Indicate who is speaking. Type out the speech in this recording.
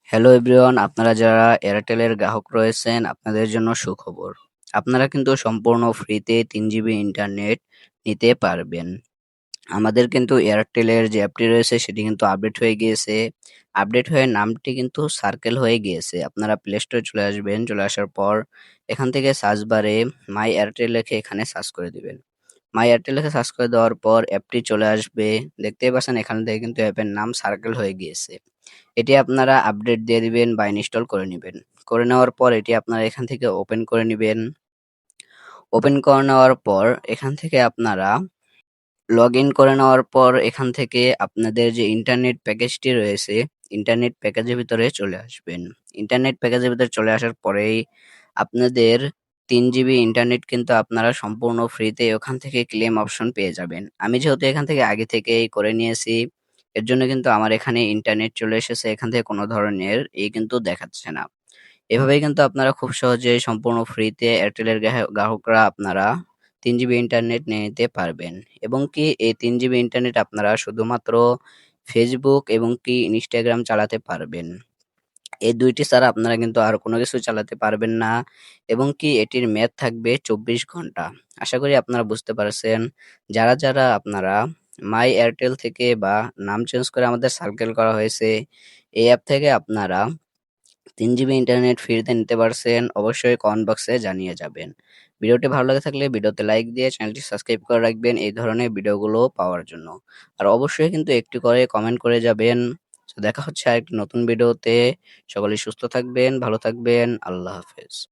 Speaker 1: Hello everyone, আপনারা যারা এয়ারটেলের গ্রাহক রয়েছেন আপনাদের জন্য সুখবর। আপনারা কিন্তু সম্পূর্ণ ফ্রিতে 3 জিবি ইন্টারনেট নিতে পারবেন। আমাদের কিন্তু এয়ারটেলের যে অ্যাপটি রয়েছে সেটি কিন্তু আপডেট হয়ে গিয়েছে। আপডেট হয়ে নামটি কিন্তু সার্কেল হয়ে গিয়েছে। আপনারা প্লে স্টোরে চলে আসবেন। চলে আসার পর এখান থেকে সার্চ বারে মাই এয়ারটেল লিখে এখানে সার্চ করে দিবেন। মাই এয়ারটেল লিখে সার্চ করে দেওয়ার পর অ্যাপটি চলে আসবে। দেখতেই পাচ্ছেন এখান থেকে কিন্তু অ্যাপের নাম সার্কেল হয়ে গিয়েছে। এটি আপনারা আপডেট দিয়ে দিবেন বা ইনস্টল করে নিবেন। করে নেওয়ার পর এটি আপনারা এখান থেকে ওপেন করে নিবেন। ওপেন করে নেওয়ার পর এখান থেকে আপনারা লগইন করে নেওয়ার পর এখান থেকে আপনাদের যে ইন্টারনেট প্যাকেজটি রয়েছে, ইন্টারনেট প্যাকেজের ভিতরে চলে আসবেন। ইন্টারনেট প্যাকেজের ভিতরে চলে আসার পরেই আপনাদের 3 জিবি ইন্টারনেট কিন্তু আপনারা সম্পূর্ণ ফ্রিতে ওখান থেকে ক্লেম অপশন পেয়ে যাবেন। আমি যেহেতু এখান থেকে আগে থেকেই করে নিয়েছি, এর জন্য কিন্তু আমার এখানে ইন্টারনেট চলে এসেছে। এখান থেকে কোনো ধরনের কিন্তু দেখাচ্ছে না। এভাবেই কিন্তু আপনারা খুব সহজেই সম্পূর্ণ ফ্রিতে এয়ারটেলের গ্রাহকরা আপনারা 3 জিবি ইন্টারনেট নিয়ে নিতে পারবেন। এবং কি এই 3 জিবি ইন্টারনেট আপনারা শুধুমাত্র ফেসবুক এবং কি ইনস্টাগ্রাম চালাতে পারবেন। এই ২টি ছাড়া আপনারা কিন্তু আর কোনো কিছু চালাতে পারবেন না। এবং কি এটির মেয়াদ থাকবে ২৪ ঘন্টা। আশা করি আপনারা বুঝতে পারছেন। যারা আপনারা মাই এয়ারটেল থেকে বা নাম চেঞ্জ করে আমাদের সার্কেল করা হয়েছে, এই অ্যাপ থেকে আপনারা 3 জিবি ইন্টারনেট ফ্রিতে নিতে পারছেন, অবশ্যই কমেন্ট বক্সে জানিয়ে যাবেন। ভিডিওটি ভালো লাগে থাকলে ভিডিওতে লাইক দিয়ে চ্যানেলটি সাবস্ক্রাইব করে রাখবেন এই ধরনের ভিডিওগুলো পাওয়ার জন্য। আর অবশ্যই কিন্তু একটি করে কমেন্ট করে যাবেন। তো দেখা হচ্ছে আরেকটি নতুন ভিডিওতে। সকলেই সুস্থ থাকবেন, ভালো থাকবেন। আল্লাহ হাফেজ।